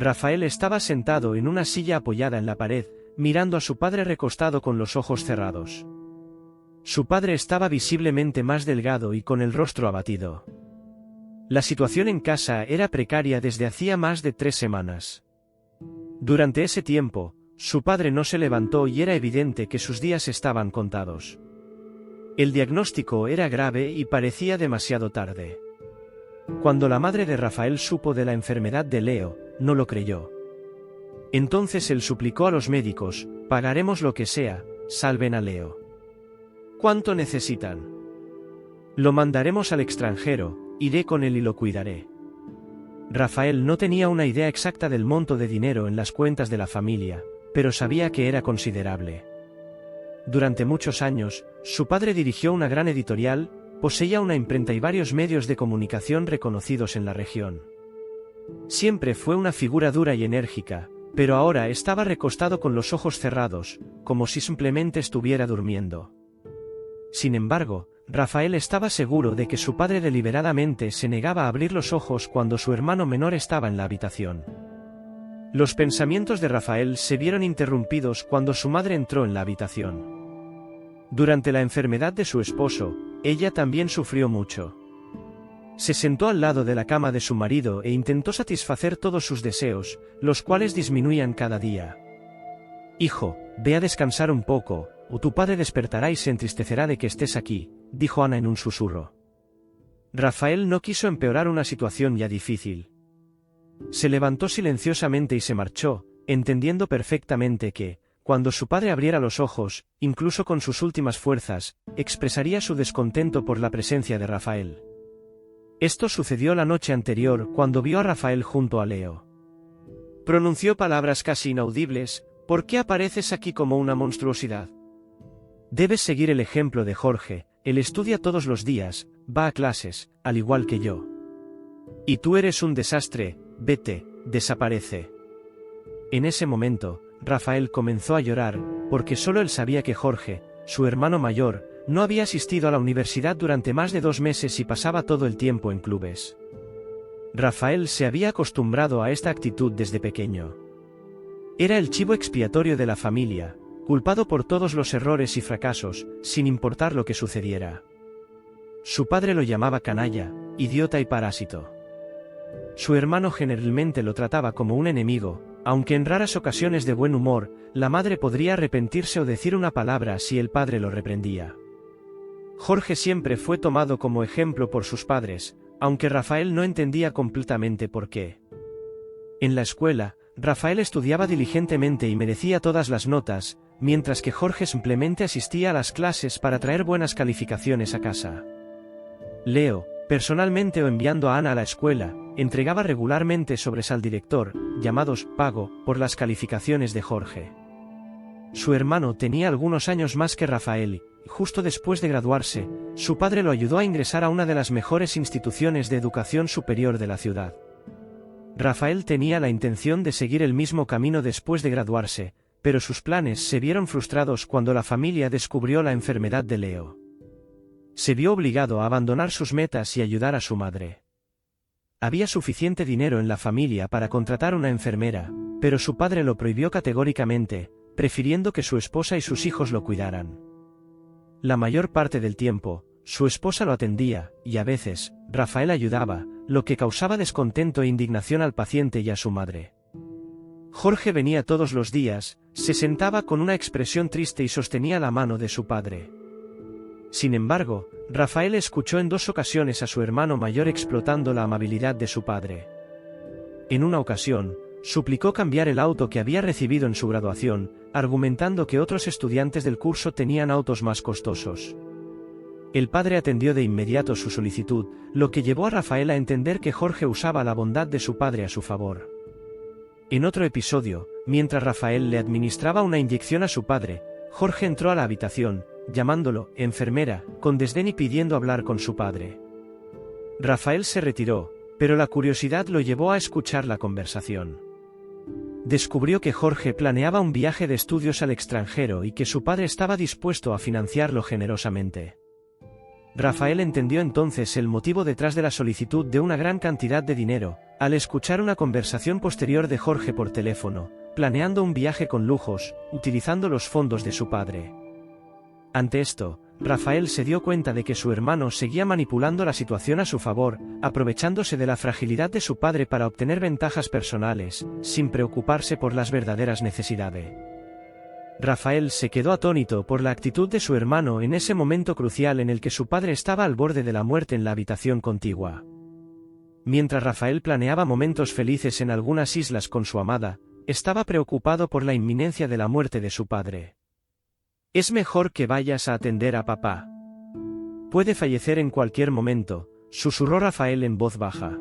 Rafael estaba sentado en una silla apoyada en la pared, mirando a su padre recostado con los ojos cerrados. Su padre estaba visiblemente más delgado y con el rostro abatido. La situación en casa era precaria desde hacía más de 3 semanas. Durante ese tiempo, su padre no se levantó y era evidente que sus días estaban contados. El diagnóstico era grave y parecía demasiado tarde. Cuando la madre de Rafael supo de la enfermedad de Leo, no lo creyó. Entonces él suplicó a los médicos: pagaremos lo que sea, salven a Leo. ¿Cuánto necesitan? Lo mandaremos al extranjero, iré con él y lo cuidaré. Rafael no tenía una idea exacta del monto de dinero en las cuentas de la familia, pero sabía que era considerable. Durante muchos años, su padre dirigió una gran editorial, poseía una imprenta y varios medios de comunicación reconocidos en la región. Siempre fue una figura dura y enérgica, pero ahora estaba recostado con los ojos cerrados, como si simplemente estuviera durmiendo. Sin embargo, Rafael estaba seguro de que su padre deliberadamente se negaba a abrir los ojos cuando su hermano menor estaba en la habitación. Los pensamientos de Rafael se vieron interrumpidos cuando su madre entró en la habitación. Durante la enfermedad de su esposo, ella también sufrió mucho. Se sentó al lado de la cama de su marido e intentó satisfacer todos sus deseos, los cuales disminuían cada día. «Hijo, ve a descansar un poco, o tu padre despertará y se entristecerá de que estés aquí», dijo Ana en un susurro. Rafael no quiso empeorar una situación ya difícil. Se levantó silenciosamente y se marchó, entendiendo perfectamente que, cuando su padre abriera los ojos, incluso con sus últimas fuerzas, expresaría su descontento por la presencia de Rafael. Esto sucedió la noche anterior cuando vio a Rafael junto a Leo. Pronunció palabras casi inaudibles: «¿Por qué apareces aquí como una monstruosidad? Debes seguir el ejemplo de Jorge, él estudia todos los días, va a clases, al igual que yo. Y tú eres un desastre, vete, desaparece». En ese momento, Rafael comenzó a llorar, porque solo él sabía que Jorge, su hermano mayor, no había asistido a la universidad durante más de 2 meses y pasaba todo el tiempo en clubes. Rafael se había acostumbrado a esta actitud desde pequeño. Era el chivo expiatorio de la familia, culpado por todos los errores y fracasos, sin importar lo que sucediera. Su padre lo llamaba canalla, idiota y parásito. Su hermano generalmente lo trataba como un enemigo, aunque en raras ocasiones de buen humor, la madre podría arrepentirse o decir una palabra si el padre lo reprendía. Jorge siempre fue tomado como ejemplo por sus padres, aunque Rafael no entendía completamente por qué. En la escuela, Rafael estudiaba diligentemente y merecía todas las notas, mientras que Jorge simplemente asistía a las clases para traer buenas calificaciones a casa. Leo, personalmente o enviando a Ana a la escuela, entregaba regularmente sobres al director, llamados pago, por las calificaciones de Jorge. Su hermano tenía algunos años más que Rafael y, justo después de graduarse, su padre lo ayudó a ingresar a una de las mejores instituciones de educación superior de la ciudad. Rafael tenía la intención de seguir el mismo camino después de graduarse, pero sus planes se vieron frustrados cuando la familia descubrió la enfermedad de Leo. Se vio obligado a abandonar sus metas y ayudar a su madre. Había suficiente dinero en la familia para contratar una enfermera, pero su padre lo prohibió categóricamente, prefiriendo que su esposa y sus hijos lo cuidaran. La mayor parte del tiempo, su esposa lo atendía, y a veces, Rafael ayudaba, lo que causaba descontento e indignación al paciente y a su madre. Jorge venía todos los días, se sentaba con una expresión triste y sostenía la mano de su padre. Sin embargo, Rafael escuchó en 2 ocasiones a su hermano mayor explotando la amabilidad de su padre. En una ocasión, suplicó cambiar el auto que había recibido en su graduación, argumentando que otros estudiantes del curso tenían autos más costosos. El padre atendió de inmediato su solicitud, lo que llevó a Rafael a entender que Jorge usaba la bondad de su padre a su favor. En otro episodio, mientras Rafael le administraba una inyección a su padre, Jorge entró a la habitación, llamándolo enfermera, con desdén y pidiendo hablar con su padre. Rafael se retiró, pero la curiosidad lo llevó a escuchar la conversación. Descubrió que Jorge planeaba un viaje de estudios al extranjero y que su padre estaba dispuesto a financiarlo generosamente. Rafael entendió entonces el motivo detrás de la solicitud de una gran cantidad de dinero, al escuchar una conversación posterior de Jorge por teléfono, planeando un viaje con lujos, utilizando los fondos de su padre. Ante esto, Rafael se dio cuenta de que su hermano seguía manipulando la situación a su favor, aprovechándose de la fragilidad de su padre para obtener ventajas personales, sin preocuparse por las verdaderas necesidades. Rafael se quedó atónito por la actitud de su hermano en ese momento crucial en el que su padre estaba al borde de la muerte en la habitación contigua. Mientras Rafael planeaba momentos felices en algunas islas con su amada, estaba preocupado por la inminencia de la muerte de su padre. «Es mejor que vayas a atender a papá. Puede fallecer en cualquier momento», susurró Rafael en voz baja.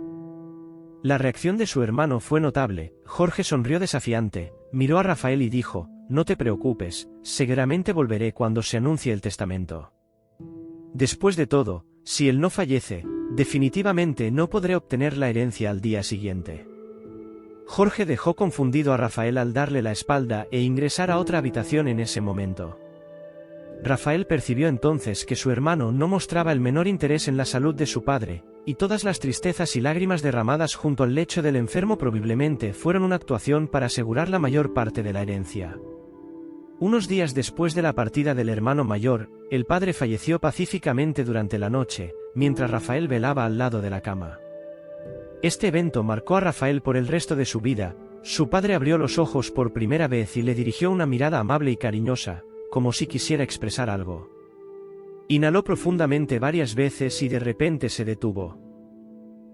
La reacción de su hermano fue notable. Jorge sonrió desafiante, miró a Rafael y dijo: «No te preocupes, seguramente volveré cuando se anuncie el testamento. Después de todo, si él no fallece, definitivamente no podré obtener la herencia al día siguiente». Jorge dejó confundido a Rafael al darle la espalda e ingresar a otra habitación en ese momento. Rafael percibió entonces que su hermano no mostraba el menor interés en la salud de su padre, y todas las tristezas y lágrimas derramadas junto al lecho del enfermo probablemente fueron una actuación para asegurar la mayor parte de la herencia. Unos días después de la partida del hermano mayor, el padre falleció pacíficamente durante la noche, mientras Rafael velaba al lado de la cama. Este evento marcó a Rafael por el resto de su vida. Su padre abrió los ojos por primera vez y le dirigió una mirada amable y cariñosa, como si quisiera expresar algo. Inhaló profundamente varias veces y de repente se detuvo.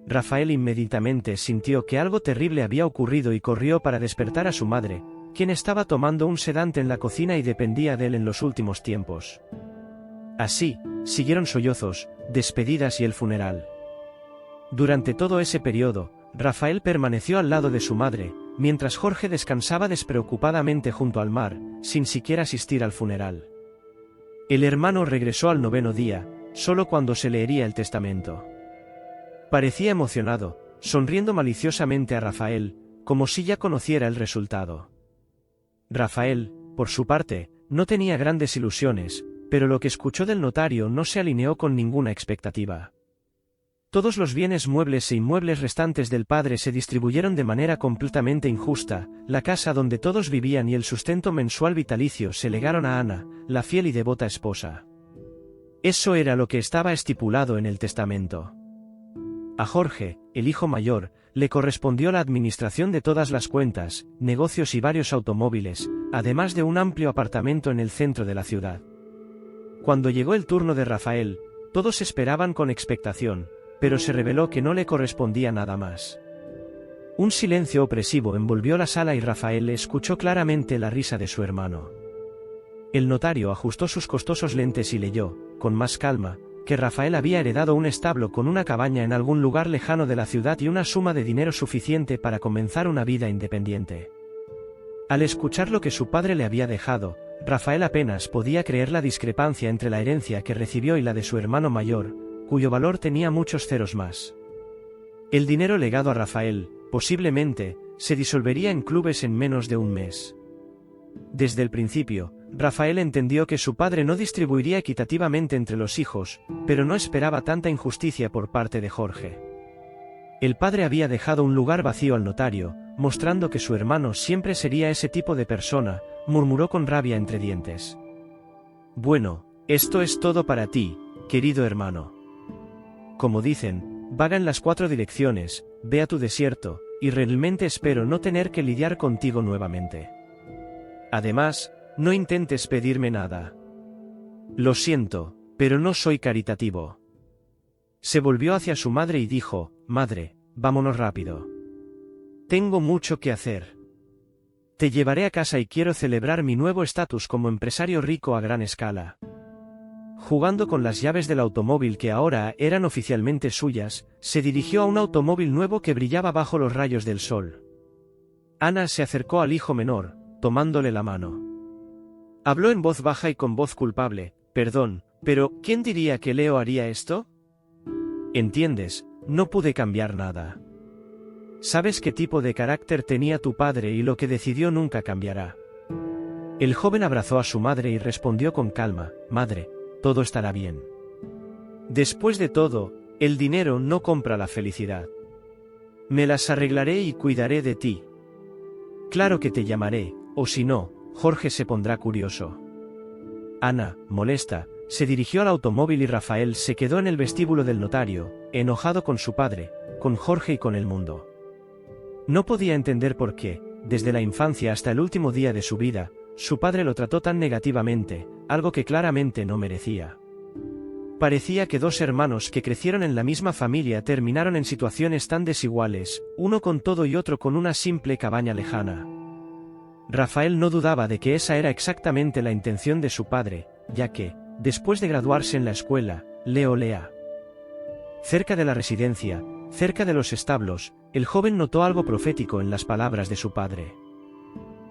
Rafael inmediatamente sintió que algo terrible había ocurrido y corrió para despertar a su madre, quien estaba tomando un sedante en la cocina y dependía de él en los últimos tiempos. Así, siguieron sollozos, despedidas y el funeral. Durante todo ese periodo, Rafael permaneció al lado de su madre, mientras Jorge descansaba despreocupadamente junto al mar, sin siquiera asistir al funeral. El hermano regresó al 9º día, solo cuando se leería el testamento. Parecía emocionado, sonriendo maliciosamente a Rafael, como si ya conociera el resultado. Rafael, por su parte, no tenía grandes ilusiones, pero lo que escuchó del notario no se alineó con ninguna expectativa. Todos los bienes muebles e inmuebles restantes del padre se distribuyeron de manera completamente injusta, la casa donde todos vivían y el sustento mensual vitalicio se legaron a Ana, la fiel y devota esposa. Eso era lo que estaba estipulado en el testamento. A Jorge, el hijo mayor, le correspondió la administración de todas las cuentas, negocios y varios automóviles, además de un amplio apartamento en el centro de la ciudad. Cuando llegó el turno de Rafael, todos esperaban con expectación, pero se reveló que no le correspondía nada más. Un silencio opresivo envolvió la sala y Rafael escuchó claramente la risa de su hermano. El notario ajustó sus costosos lentes y leyó, con más calma, que Rafael había heredado un establo con una cabaña en algún lugar lejano de la ciudad y una suma de dinero suficiente para comenzar una vida independiente. Al escuchar lo que su padre le había dejado, Rafael apenas podía creer la discrepancia entre la herencia que recibió y la de su hermano mayor, cuyo valor tenía muchos ceros más. El dinero legado a Rafael, posiblemente, se disolvería en clubes en menos de un mes. Desde el principio, Rafael entendió que su padre no distribuiría equitativamente entre los hijos, pero no esperaba tanta injusticia por parte de Jorge. El padre había dejado un lugar vacío al notario, mostrando que su hermano siempre sería ese tipo de persona, murmuró con rabia entre dientes. «Bueno, esto es todo para ti, querido hermano. Como dicen, vaga en las 4 direcciones, ve a tu desierto, y realmente espero no tener que lidiar contigo nuevamente. Además, no intentes pedirme nada. Lo siento, pero no soy caritativo». Se volvió hacia su madre y dijo: «Madre, vámonos rápido. Tengo mucho que hacer. Te llevaré a casa y quiero celebrar mi nuevo estatus como empresario rico a gran escala». Jugando con las llaves del automóvil que ahora eran oficialmente suyas, se dirigió a un automóvil nuevo que brillaba bajo los rayos del sol. Ana se acercó al hijo menor, tomándole la mano. Habló en voz baja y con voz culpable: «Perdón, pero ¿quién diría que Leo haría esto? Entiendes, no pude cambiar nada. Sabes qué tipo de carácter tenía tu padre y lo que decidió nunca cambiará». El joven abrazó a su madre y respondió con calma: «Madre, todo estará bien. Después de todo, el dinero no compra la felicidad. Me las arreglaré y cuidaré de ti. Claro que te llamaré, o si no, Jorge se pondrá curioso. Ana, molesta, se dirigió al automóvil y Rafael se quedó en el vestíbulo del notario, enojado con su padre, con Jorge y con el mundo. No podía entender por qué, desde la infancia hasta el último día de su vida, su padre lo trató tan negativamente, algo que claramente no merecía. Parecía que dos hermanos que crecieron en la misma familia terminaron en situaciones tan desiguales, uno con todo y otro con una simple cabaña lejana. Rafael no dudaba de que esa era exactamente la intención de su padre, ya que, después de graduarse en la escuela, lea. Cerca de la residencia, cerca de los establos, el joven notó algo profético en las palabras de su padre.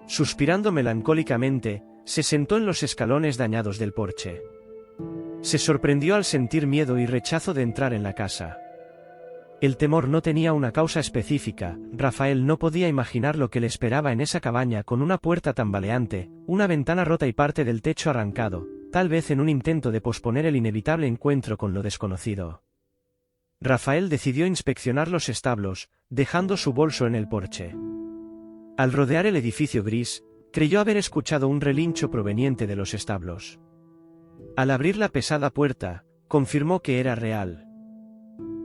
Suspirando melancólicamente, se sentó en los escalones dañados del porche. Se sorprendió al sentir miedo y rechazo de entrar en la casa. El temor no tenía una causa específica, Rafael no podía imaginar lo que le esperaba en esa cabaña con una puerta tambaleante, una ventana rota y parte del techo arrancado, tal vez en un intento de posponer el inevitable encuentro con lo desconocido. Rafael decidió inspeccionar los establos, dejando su bolso en el porche. Al rodear el edificio gris, creyó haber escuchado un relincho proveniente de los establos. Al abrir la pesada puerta, confirmó que era real.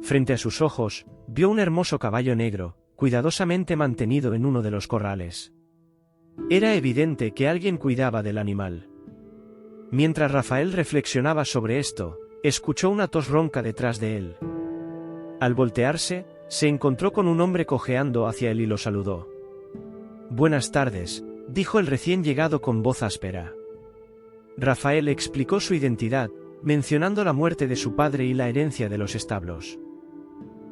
Frente a sus ojos, vio un hermoso caballo negro, cuidadosamente mantenido en uno de los corrales. Era evidente que alguien cuidaba del animal. Mientras Rafael reflexionaba sobre esto, escuchó una tos ronca detrás de él. Al voltearse, se encontró con un hombre cojeando hacia él y lo saludó. «Buenas tardes», dijo el recién llegado con voz áspera. Rafael explicó su identidad, mencionando la muerte de su padre y la herencia de los establos.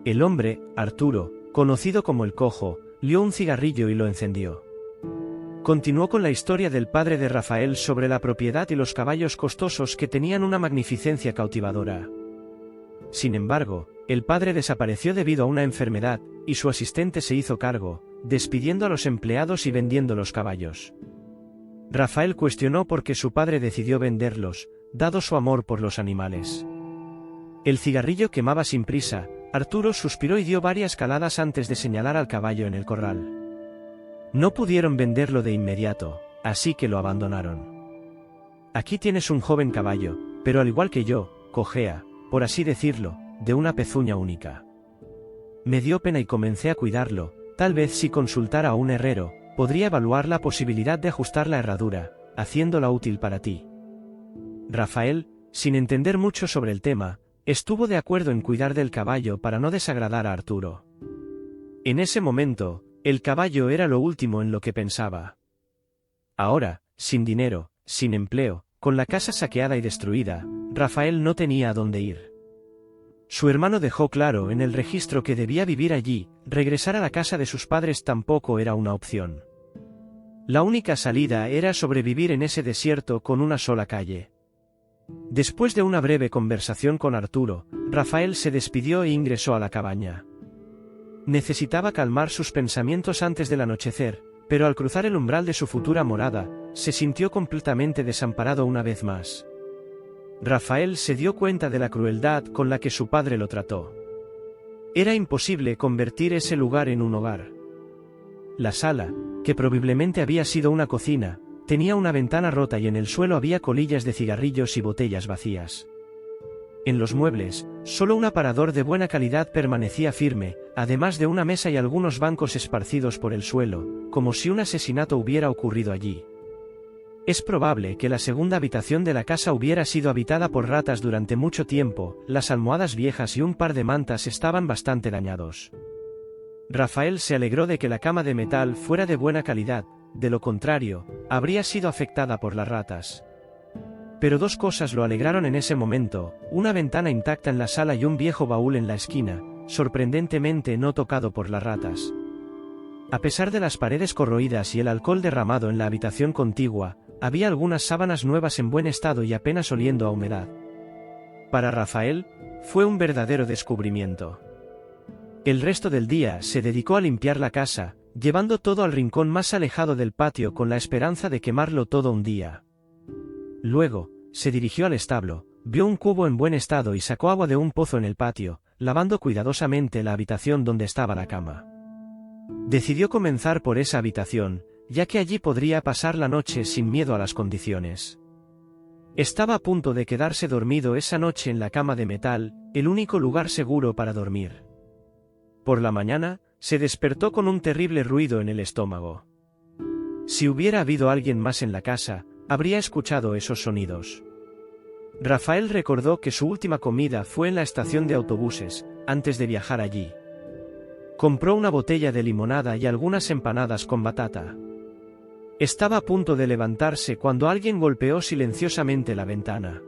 El hombre, Arturo, conocido como el Cojo, lió un cigarrillo y lo encendió. Continuó con la historia del padre de Rafael sobre la propiedad y los caballos costosos que tenían una magnificencia cautivadora. Sin embargo, el padre desapareció debido a una enfermedad, y su asistente se hizo cargo, despidiendo a los empleados y vendiendo los caballos. Rafael cuestionó por qué su padre decidió venderlos, dado su amor por los animales. El cigarrillo quemaba sin prisa, Arturo suspiró y dio varias caladas antes de señalar al caballo en el corral. No pudieron venderlo de inmediato, así que lo abandonaron. Aquí tienes un joven caballo, pero al igual que yo, cojea, por así decirlo, de una pezuña única. Me dio pena y comencé a cuidarlo, tal vez si consultara a un herrero, podría evaluar la posibilidad de ajustar la herradura, haciéndola útil para ti. Rafael, sin entender mucho sobre el tema, estuvo de acuerdo en cuidar del caballo para no desagradar a Arturo. En ese momento, el caballo era lo último en lo que pensaba. Ahora, sin dinero, sin empleo, con la casa saqueada y destruida, Rafael no tenía a dónde ir. Su hermano dejó claro en el registro que debía vivir allí, regresar a la casa de sus padres tampoco era una opción. La única salida era sobrevivir en ese desierto con una sola calle. Después de una breve conversación con Arturo, Rafael se despidió e ingresó a la cabaña. Necesitaba calmar sus pensamientos antes del anochecer, pero al cruzar el umbral de su futura morada, se sintió completamente desamparado una vez más. Rafael se dio cuenta de la crueldad con la que su padre lo trató. Era imposible convertir ese lugar en un hogar. La sala, que probablemente había sido una cocina, tenía una ventana rota y en el suelo había colillas de cigarrillos y botellas vacías. En los muebles, solo un aparador de buena calidad permanecía firme, además de una mesa y algunos bancos esparcidos por el suelo, como si un asesinato hubiera ocurrido allí. Es probable que la segunda habitación de la casa hubiera sido habitada por ratas durante mucho tiempo, las almohadas viejas y un par de mantas estaban bastante dañados. Rafael se alegró de que la cama de metal fuera de buena calidad, de lo contrario, habría sido afectada por las ratas. Pero dos cosas lo alegraron en ese momento, una ventana intacta en la sala y un viejo baúl en la esquina, sorprendentemente no tocado por las ratas. A pesar de las paredes corroídas y el alcohol derramado en la habitación contigua, había algunas sábanas nuevas en buen estado y apenas oliendo a humedad. Para Rafael, fue un verdadero descubrimiento. El resto del día se dedicó a limpiar la casa, llevando todo al rincón más alejado del patio con la esperanza de quemarlo todo un día. Luego, se dirigió al establo, Vio un cubo en buen estado y sacó agua de un pozo en el patio, lavando cuidadosamente la habitación donde estaba la cama. Decidió comenzar por esa habitación, ya que allí podría pasar la noche sin miedo a las condiciones. Estaba a punto de quedarse dormido esa noche en la cama de metal, el único lugar seguro para dormir. Por la mañana, se despertó con un terrible ruido en el estómago. Si hubiera habido alguien más en la casa, habría escuchado esos sonidos. Rafael recordó que su última comida fue en la estación de autobuses, antes de viajar allí. Compró una botella de limonada y algunas empanadas con batata. Estaba a punto de levantarse cuando alguien golpeó silenciosamente la ventana.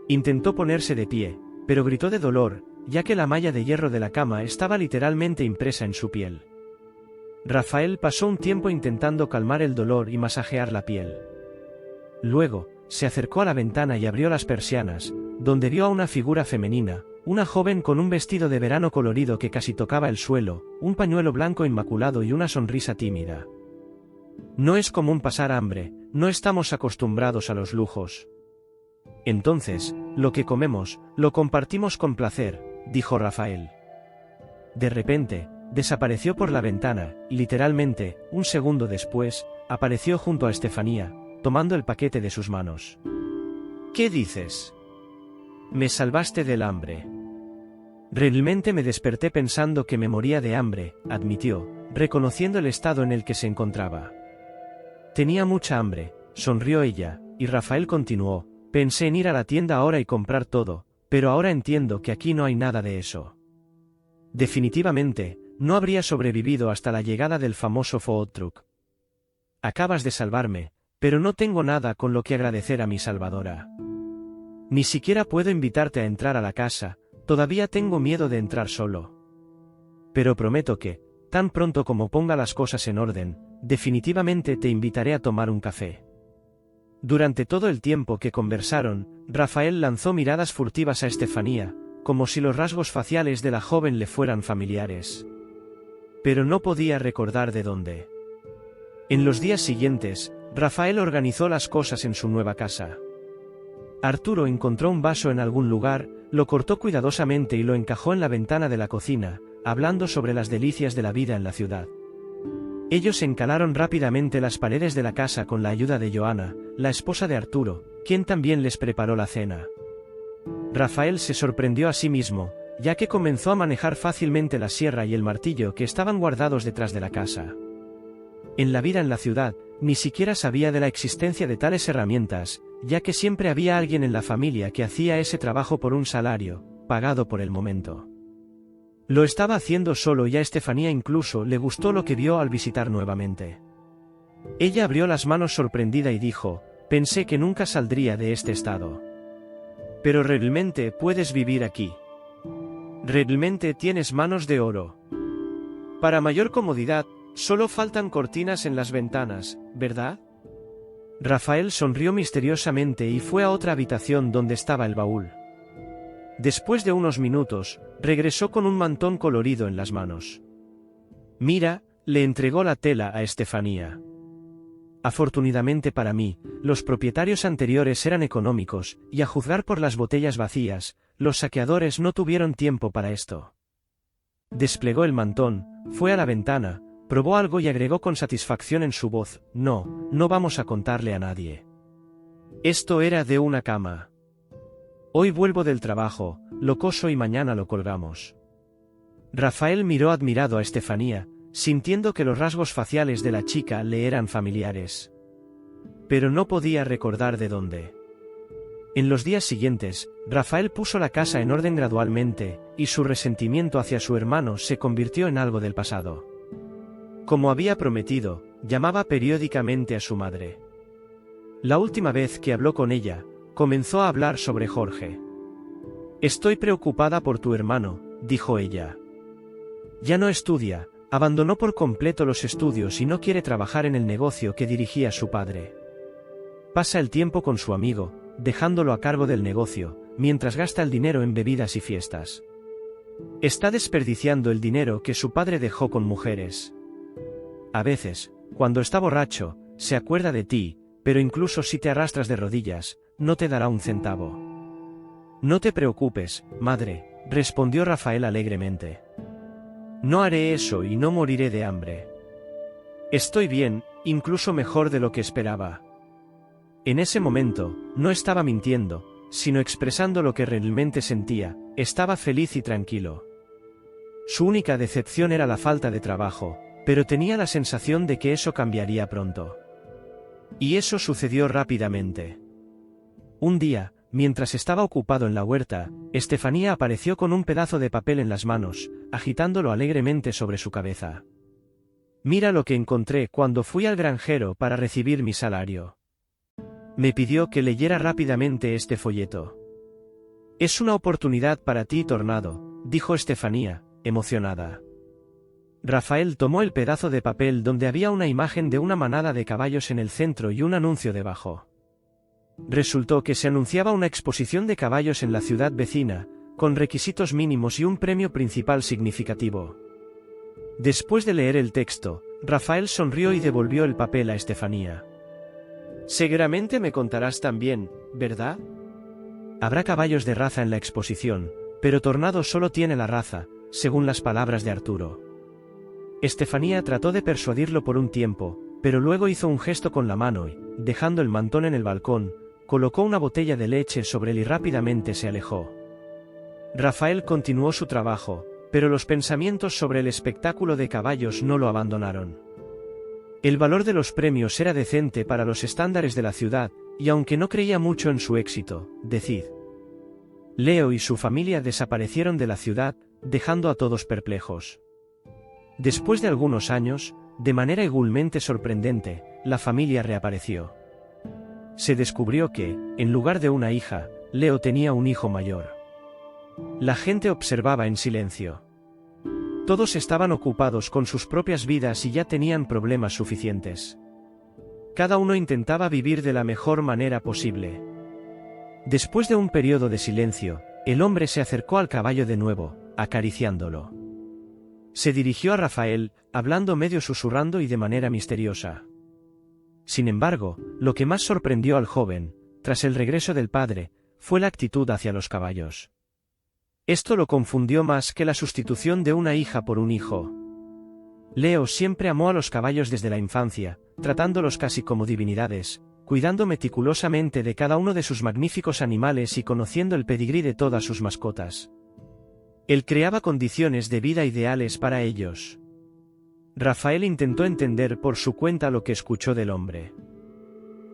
Intentó ponerse de pie, pero gritó de dolor, ya que la malla de hierro de la cama estaba literalmente impresa en su piel. Rafael pasó un tiempo intentando calmar el dolor y masajear la piel. Luego, se acercó a la ventana y abrió las persianas, donde vio a una figura femenina, una joven con un vestido de verano colorido que casi tocaba el suelo, un pañuelo blanco inmaculado y una sonrisa tímida. No es común pasar hambre, no estamos acostumbrados a los lujos. Entonces, lo que comemos, lo compartimos con placer, dijo Rafael. De repente, desapareció por la ventana, y literalmente, un segundo después, apareció junto a Estefanía, tomando el paquete de sus manos. ¿Qué dices? Me salvaste del hambre. Realmente me desperté pensando que me moría de hambre, admitió, reconociendo el estado en el que se encontraba. Tenía mucha hambre, sonrió ella, y Rafael continuó, pensé en ir a la tienda ahora y comprar todo, pero ahora entiendo que aquí no hay nada de eso. Definitivamente, no habría sobrevivido hasta la llegada del famoso food truck. Acabas de salvarme, pero no tengo nada con lo que agradecer a mi salvadora. Ni siquiera puedo invitarte a entrar a la casa, todavía tengo miedo de entrar solo. Pero prometo que, tan pronto como ponga las cosas en orden, definitivamente te invitaré a tomar un café. Durante todo el tiempo que conversaron, Rafael lanzó miradas furtivas a Estefanía, como si los rasgos faciales de la joven le fueran familiares. Pero no podía recordar de dónde. En los días siguientes, Rafael organizó las cosas en su nueva casa. Arturo encontró un vaso en algún lugar, lo cortó cuidadosamente y lo encajó en la ventana de la cocina, hablando sobre las delicias de la vida en la ciudad. Ellos encalaron rápidamente las paredes de la casa con la ayuda de Joana, la esposa de Arturo, quien también les preparó la cena. Rafael se sorprendió a sí mismo, ya que comenzó a manejar fácilmente la sierra y el martillo que estaban guardados detrás de la casa. En la vida en la ciudad, ni siquiera sabía de la existencia de tales herramientas, ya que siempre había alguien en la familia que hacía ese trabajo por un salario, pagado por el momento. Lo estaba haciendo solo y a Estefanía incluso le gustó lo que vio al visitar nuevamente. Ella abrió las manos sorprendida y dijo, pensé que nunca saldría de este estado. Pero realmente puedes vivir aquí. Realmente tienes manos de oro. Para mayor comodidad, solo faltan cortinas en las ventanas, ¿verdad? Rafael sonrió misteriosamente y fue a otra habitación donde estaba el baúl. Después de unos minutos, regresó con un mantón colorido en las manos. Mira, le entregó la tela a Estefanía. Afortunadamente para mí, los propietarios anteriores eran económicos, y a juzgar por las botellas vacías, los saqueadores no tuvieron tiempo para esto. Desplegó el mantón, fue a la ventana, probó algo y agregó con satisfacción en su voz, no, no vamos a contarle a nadie. Esto era de una cama. Hoy vuelvo del trabajo, lo coso y mañana lo colgamos. Rafael miró admirado a Estefanía, sintiendo que los rasgos faciales de la chica le eran familiares. Pero no podía recordar de dónde. En los días siguientes, Rafael puso la casa en orden gradualmente, y su resentimiento hacia su hermano se convirtió en algo del pasado. Como había prometido, llamaba periódicamente a su madre. La última vez que habló con ella, comenzó a hablar sobre Jorge. Estoy preocupada por tu hermano, dijo ella. Ya no estudia, abandonó por completo los estudios y no quiere trabajar en el negocio que dirigía su padre. Pasa el tiempo con su amigo, dejándolo a cargo del negocio, mientras gasta el dinero en bebidas y fiestas. Está desperdiciando el dinero que su padre dejó con mujeres. A veces, cuando está borracho, se acuerda de ti, pero incluso si te arrastras de rodillas, no te dará un centavo. No te preocupes, madre, respondió Rafael alegremente. No haré eso y no moriré de hambre. Estoy bien, incluso mejor de lo que esperaba. En ese momento, no estaba mintiendo, sino expresando lo que realmente sentía, estaba feliz y tranquilo. Su única decepción era la falta de trabajo, pero tenía la sensación de que eso cambiaría pronto. Y eso sucedió rápidamente. Un día, mientras estaba ocupado en la huerta, Estefanía apareció con un pedazo de papel en las manos, agitándolo alegremente sobre su cabeza. Mira lo que encontré cuando fui al granjero para recibir mi salario. Me pidió que leyera rápidamente este folleto. Es una oportunidad para ti, Tornado, dijo Estefanía, emocionada. Rafael tomó el pedazo de papel donde había una imagen de una manada de caballos en el centro y un anuncio debajo. Resultó que se anunciaba una exposición de caballos en la ciudad vecina, con requisitos mínimos y un premio principal significativo. Después de leer el texto, Rafael sonrió y devolvió el papel a Estefanía. Seguramente me contarás también, ¿verdad? Habrá caballos de raza en la exposición, pero Tornado solo tiene la raza, según las palabras de Arturo. Estefanía trató de persuadirlo por un tiempo, pero luego hizo un gesto con la mano y, dejando el mantón en el balcón, colocó una botella de leche sobre él y rápidamente se alejó. Rafael continuó su trabajo, pero los pensamientos sobre el espectáculo de caballos no lo abandonaron. El valor de los premios era decente para los estándares de la ciudad, y aunque no creía mucho en su éxito, decid. Leo y su familia desaparecieron de la ciudad, dejando a todos perplejos. Después de algunos años, de manera igualmente sorprendente, la familia reapareció. Se descubrió que, en lugar de una hija, Leo tenía un hijo mayor. La gente observaba en silencio. Todos estaban ocupados con sus propias vidas y ya tenían problemas suficientes. Cada uno intentaba vivir de la mejor manera posible. Después de un periodo de silencio, el hombre se acercó al caballo de nuevo, acariciándolo. Se dirigió a Rafael, hablando medio susurrando y de manera misteriosa. Sin embargo, lo que más sorprendió al joven, tras el regreso del padre, fue la actitud hacia los caballos. Esto lo confundió más que la sustitución de una hija por un hijo. Leo siempre amó a los caballos desde la infancia, tratándolos casi como divinidades, cuidando meticulosamente de cada uno de sus magníficos animales y conociendo el pedigrí de todas sus mascotas. Él creaba condiciones de vida ideales para ellos. Rafael intentó entender por su cuenta lo que escuchó del hombre.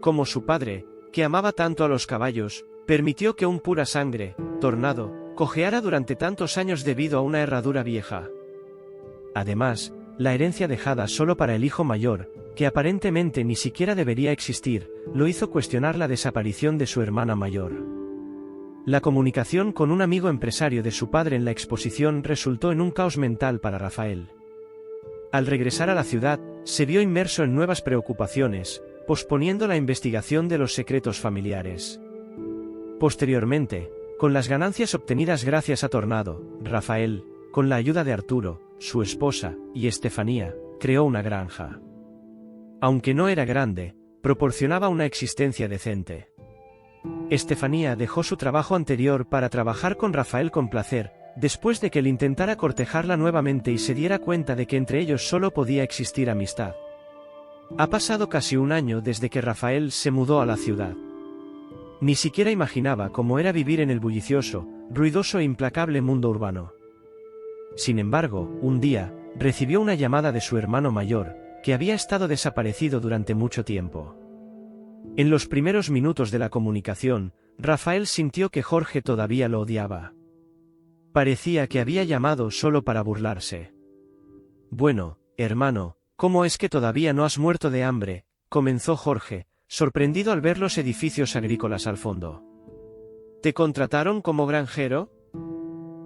Como su padre, que amaba tanto a los caballos, permitió que un pura sangre, Tornado, cojeara durante tantos años debido a una herradura vieja. Además, la herencia dejada solo para el hijo mayor, que aparentemente ni siquiera debería existir, lo hizo cuestionar la desaparición de su hermana mayor. La comunicación con un amigo empresario de su padre en la exposición resultó en un caos mental para Rafael. Al regresar a la ciudad, se vio inmerso en nuevas preocupaciones, posponiendo la investigación de los secretos familiares. Posteriormente, con las ganancias obtenidas gracias a Tornado, Rafael, con la ayuda de Arturo, su esposa, y Estefanía, creó una granja. Aunque no era grande, proporcionaba una existencia decente. Estefanía dejó su trabajo anterior para trabajar con Rafael con placer, después de que él intentara cortejarla nuevamente y se diera cuenta de que entre ellos solo podía existir amistad. Ha pasado casi un año desde que Rafael se mudó a la ciudad. Ni siquiera imaginaba cómo era vivir en el bullicioso, ruidoso e implacable mundo urbano. Sin embargo, un día, recibió una llamada de su hermano mayor, que había estado desaparecido durante mucho tiempo. En los primeros minutos de la comunicación, Rafael sintió que Jorge todavía lo odiaba. Parecía que había llamado solo para burlarse. «Bueno, hermano, ¿cómo es que todavía no has muerto de hambre?», comenzó Jorge, sorprendido al ver los edificios agrícolas al fondo. «¿Te contrataron como granjero?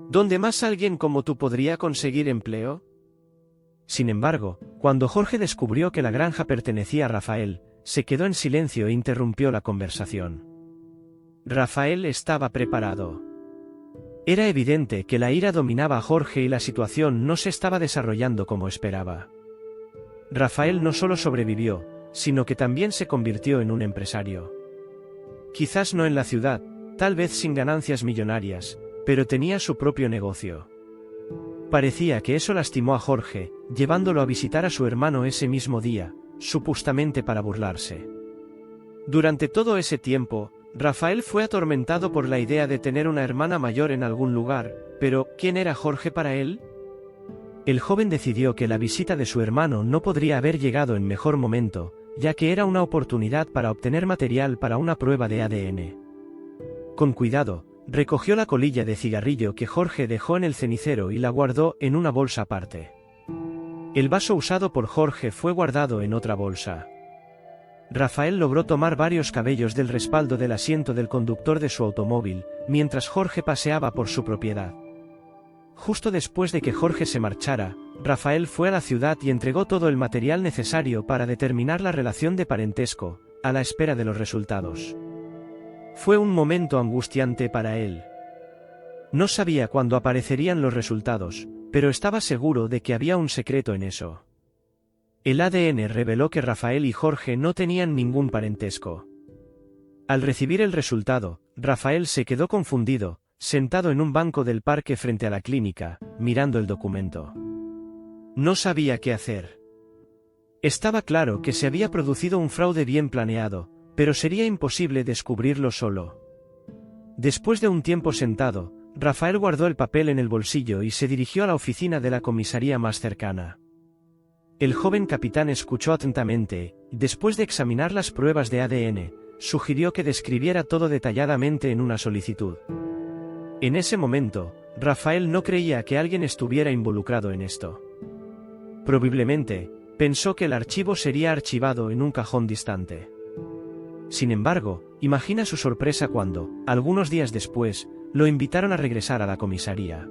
¿Dónde más alguien como tú podría conseguir empleo?». Sin embargo, cuando Jorge descubrió que la granja pertenecía a Rafael, se quedó en silencio e interrumpió la conversación. Rafael estaba preparado. Era evidente que la ira dominaba a Jorge y la situación no se estaba desarrollando como esperaba. Rafael no solo sobrevivió, sino que también se convirtió en un empresario. Quizás no en la ciudad, tal vez sin ganancias millonarias, pero tenía su propio negocio. Parecía que eso lastimó a Jorge, llevándolo a visitar a su hermano ese mismo día, supuestamente para burlarse. Durante todo ese tiempo, Rafael fue atormentado por la idea de tener una hermana mayor en algún lugar, pero ¿quién era Jorge para él? El joven decidió que la visita de su hermano no podría haber llegado en mejor momento, ya que era una oportunidad para obtener material para una prueba de ADN. Con cuidado, recogió la colilla de cigarrillo que Jorge dejó en el cenicero y la guardó en una bolsa aparte. El vaso usado por Jorge fue guardado en otra bolsa. Rafael logró tomar varios cabellos del respaldo del asiento del conductor de su automóvil, mientras Jorge paseaba por su propiedad. Justo después de que Jorge se marchara, Rafael fue a la ciudad y entregó todo el material necesario para determinar la relación de parentesco, a la espera de los resultados. Fue un momento angustiante para él. No sabía cuándo aparecerían los resultados, pero estaba seguro de que había un secreto en eso. El ADN reveló que Rafael y Jorge no tenían ningún parentesco. Al recibir el resultado, Rafael se quedó confundido, sentado en un banco del parque frente a la clínica, mirando el documento. No sabía qué hacer. Estaba claro que se había producido un fraude bien planeado, pero sería imposible descubrirlo solo. Después de un tiempo sentado, Rafael guardó el papel en el bolsillo y se dirigió a la oficina de la comisaría más cercana. El joven capitán escuchó atentamente, y después de examinar las pruebas de ADN, sugirió que describiera todo detalladamente en una solicitud. En ese momento, Rafael no creía que alguien estuviera involucrado en esto. Probablemente, pensó que el archivo sería archivado en un cajón distante. Sin embargo, imagina su sorpresa cuando, algunos días después, lo invitaron a regresar a la comisaría.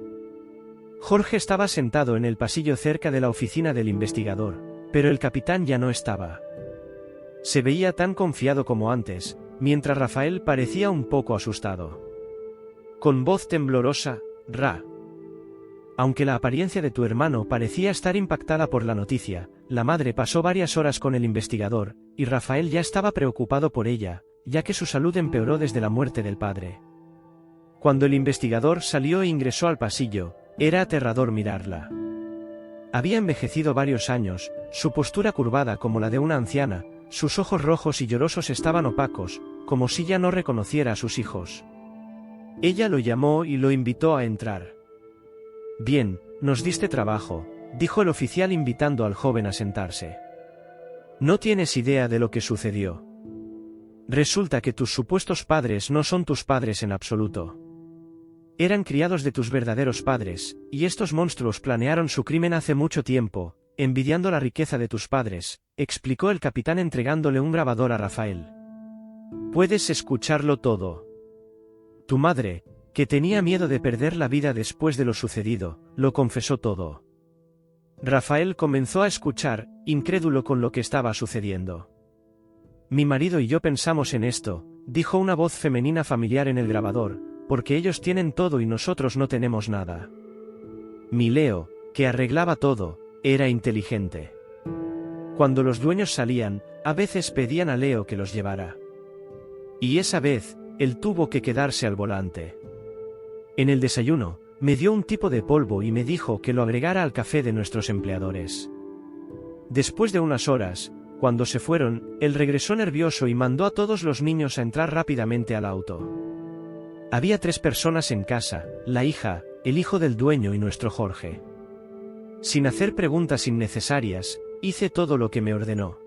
Jorge estaba sentado en el pasillo cerca de la oficina del investigador, pero el capitán ya no estaba. Se veía tan confiado como antes, mientras Rafael parecía un poco asustado. Con voz temblorosa, Aunque la apariencia de tu hermano parecía estar impactada por la noticia, la madre pasó varias horas con el investigador, y Rafael ya estaba preocupado por ella, ya que su salud empeoró desde la muerte del padre. Cuando el investigador salió e ingresó al pasillo, era aterrador mirarla. Había envejecido varios años, su postura curvada como la de una anciana, sus ojos rojos y llorosos estaban opacos, como si ya no reconociera a sus hijos. Ella lo llamó y lo invitó a entrar. Bien, nos diste trabajo, dijo el oficial invitando al joven a sentarse. No tienes idea de lo que sucedió. Resulta que tus supuestos padres no son tus padres en absoluto. Eran criados de tus verdaderos padres, y estos monstruos planearon su crimen hace mucho tiempo, envidiando la riqueza de tus padres, explicó el capitán entregándole un grabador a Rafael. Puedes escucharlo todo. Tu madre, que tenía miedo de perder la vida después de lo sucedido, lo confesó todo. Rafael comenzó a escuchar, incrédulo con lo que estaba sucediendo. Mi marido y yo pensamos en esto, dijo una voz femenina familiar en el grabador, porque ellos tienen todo y nosotros no tenemos nada. Mi Leo, que arreglaba todo, era inteligente. Cuando los dueños salían, a veces pedían a Leo que los llevara. Y esa vez, él tuvo que quedarse al volante. En el desayuno, me dio un tipo de polvo y me dijo que lo agregara al café de nuestros empleadores. Después de unas horas, cuando se fueron, él regresó nervioso y mandó a todos los niños a entrar rápidamente al auto. Había 3 personas en casa, la hija, el hijo del dueño y nuestro Jorge. Sin hacer preguntas innecesarias, hice todo lo que me ordenó.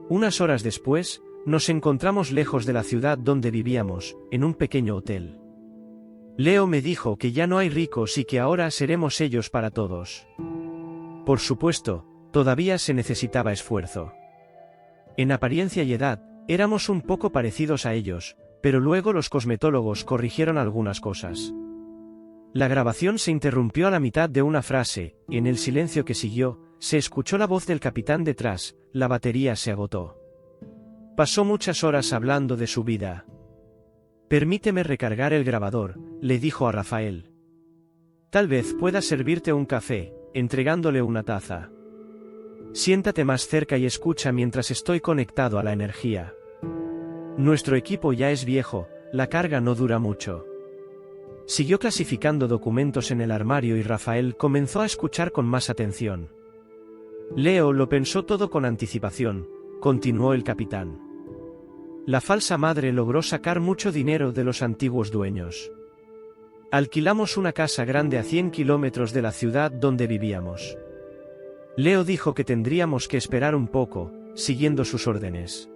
Unas horas después, nos encontramos lejos de la ciudad donde vivíamos, en un pequeño hotel. Leo me dijo que ya no hay ricos y que ahora seremos ellos para todos. Por supuesto, todavía se necesitaba esfuerzo. En apariencia y edad, éramos un poco parecidos a ellos, pero luego los cosmetólogos corrigieron algunas cosas. La grabación se interrumpió a la mitad de una frase, y en el silencio que siguió, se escuchó la voz del capitán detrás, la batería se agotó. Pasó muchas horas hablando de su vida. Permíteme recargar el grabador, le dijo a Rafael. Tal vez pueda servirte un café, entregándole una taza. Siéntate más cerca y escucha mientras estoy conectado a la energía. Nuestro equipo ya es viejo, la carga no dura mucho. Siguió clasificando documentos en el armario y Rafael comenzó a escuchar con más atención. Leo lo pensó todo con anticipación, continuó el capitán. La falsa madre logró sacar mucho dinero de los antiguos dueños. Alquilamos una casa grande a 100 kilómetros de la ciudad donde vivíamos. Leo dijo que tendríamos que esperar un poco, siguiendo sus órdenes.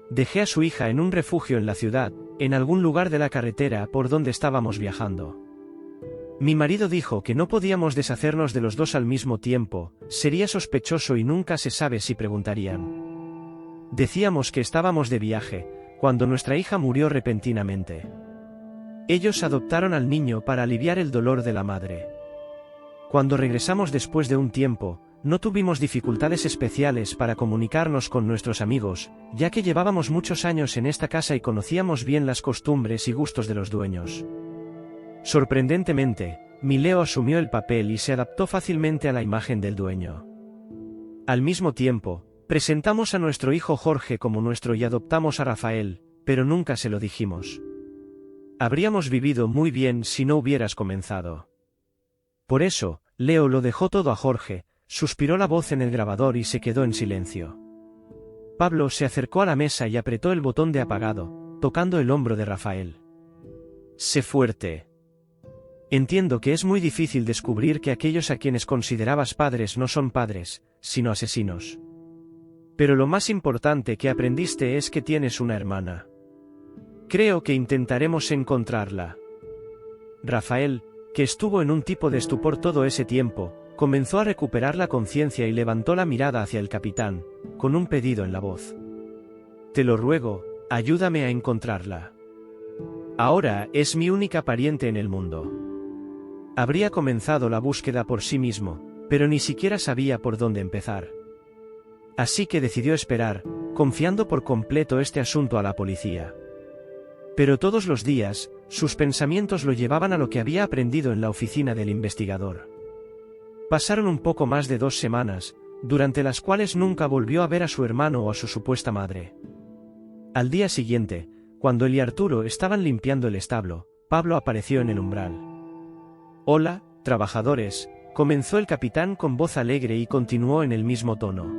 Dejé a su hija en un refugio en la ciudad, en algún lugar de la carretera por donde estábamos viajando. Mi marido dijo que no podíamos deshacernos de los dos al mismo tiempo, sería sospechoso y nunca se sabe si preguntarían. Decíamos que estábamos de viaje, cuando nuestra hija murió repentinamente. Ellos adoptaron al niño para aliviar el dolor de la madre. Cuando regresamos después de un tiempo, no tuvimos dificultades especiales para comunicarnos con nuestros amigos, ya que llevábamos muchos años en esta casa y conocíamos bien las costumbres y gustos de los dueños. Sorprendentemente, mi Leo asumió el papel y se adaptó fácilmente a la imagen del dueño. Al mismo tiempo, presentamos a nuestro hijo Jorge como nuestro y adoptamos a Rafael, pero nunca se lo dijimos. Habríamos vivido muy bien si no hubieras comenzado. Por eso, Leo lo dejó todo a Jorge, suspiró la voz en el grabador y se quedó en silencio. Pablo se acercó a la mesa y apretó el botón de apagado, tocando el hombro de Rafael. Sé fuerte. Entiendo que es muy difícil descubrir que aquellos a quienes considerabas padres no son padres, sino asesinos. Pero lo más importante que aprendiste es que tienes una hermana. Creo que intentaremos encontrarla. Rafael, que estuvo en un tipo de estupor todo ese tiempo, comenzó a recuperar la conciencia y levantó la mirada hacia el capitán, con un pedido en la voz. Te lo ruego, ayúdame a encontrarla. Ahora es mi única pariente en el mundo. Habría comenzado la búsqueda por sí mismo, pero ni siquiera sabía por dónde empezar. Así que decidió esperar, confiando por completo este asunto a la policía. Pero todos los días, sus pensamientos lo llevaban a lo que había aprendido en la oficina del investigador. Pasaron un poco más de 2 semanas, durante las cuales nunca volvió a ver a su hermano o a su supuesta madre. Al día siguiente, cuando él y Arturo estaban limpiando el establo, Pablo apareció en el umbral. «Hola, trabajadores», comenzó el capitán con voz alegre y continuó en el mismo tono.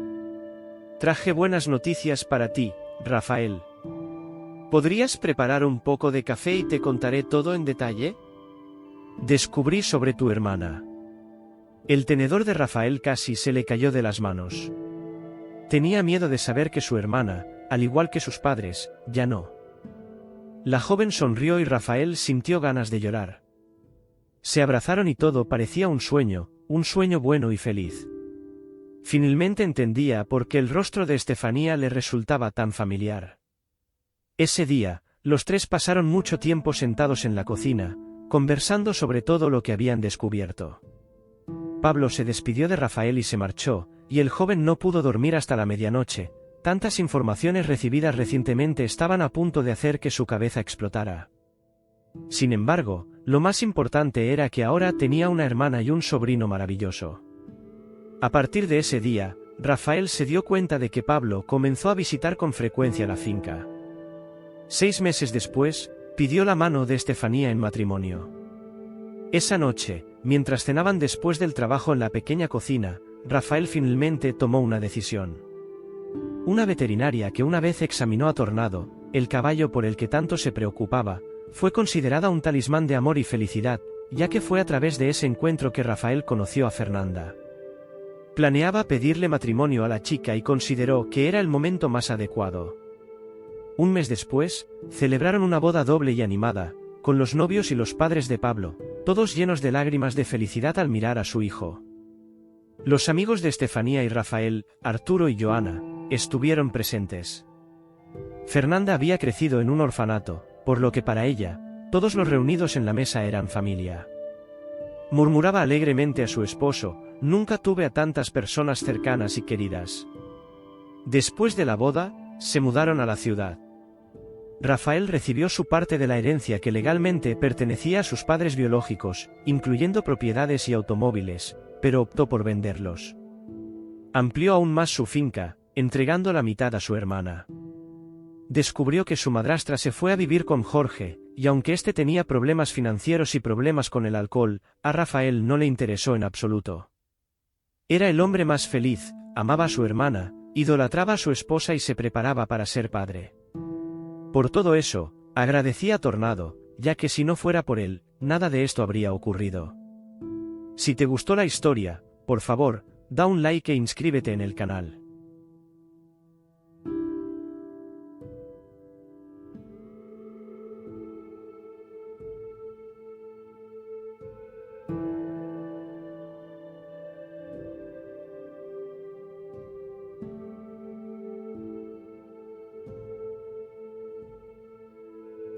«Traje buenas noticias para ti, Rafael. ¿Podrías preparar un poco de café y te contaré todo en detalle? Descubrí sobre tu hermana». El tenedor de Rafael casi se le cayó de las manos. Tenía miedo de saber que su hermana, al igual que sus padres, ya no. La joven sonrió y Rafael sintió ganas de llorar. Se abrazaron y todo parecía un sueño bueno y feliz. Finalmente entendía por qué el rostro de Estefanía le resultaba tan familiar. Ese día, los tres pasaron mucho tiempo sentados en la cocina, conversando sobre todo lo que habían descubierto. Pablo se despidió de Rafael y se marchó, y el joven no pudo dormir hasta la medianoche. Tantas informaciones recibidas recientemente estaban a punto de hacer que su cabeza explotara. Sin embargo, lo más importante era que ahora tenía una hermana y un sobrino maravilloso. A partir de ese día, Rafael se dio cuenta de que Pablo comenzó a visitar con frecuencia la finca. 6 meses después, pidió la mano de Estefanía en matrimonio. Esa noche, mientras cenaban después del trabajo en la pequeña cocina, Rafael finalmente tomó una decisión. Una veterinaria que una vez examinó a Tornado, el caballo por el que tanto se preocupaba, fue considerada un talismán de amor y felicidad, ya que fue a través de ese encuentro que Rafael conoció a Fernanda. Planeaba pedirle matrimonio a la chica y consideró que era el momento más adecuado. Un mes después, celebraron una boda doble y animada, con los novios y los padres de Pablo, todos llenos de lágrimas de felicidad al mirar a su hijo. Los amigos de Estefanía y Rafael, Arturo y Joana, estuvieron presentes. Fernanda había crecido en un orfanato, por lo que para ella, todos los reunidos en la mesa eran familia. Murmuraba alegremente a su esposo: «Nunca tuve a tantas personas cercanas y queridas». Después de la boda, se mudaron a la ciudad. Rafael recibió su parte de la herencia que legalmente pertenecía a sus padres biológicos, incluyendo propiedades y automóviles, pero optó por venderlos. Amplió aún más su finca, entregando la mitad a su hermana. Descubrió que su madrastra se fue a vivir con Jorge, y aunque éste tenía problemas financieros y problemas con el alcohol, a Rafael no le interesó en absoluto. Era el hombre más feliz, amaba a su hermana, idolatraba a su esposa y se preparaba para ser padre. Por todo eso, agradecía a Tornado, ya que si no fuera por él, nada de esto habría ocurrido. Si te gustó la historia, por favor, da un like e inscríbete en el canal.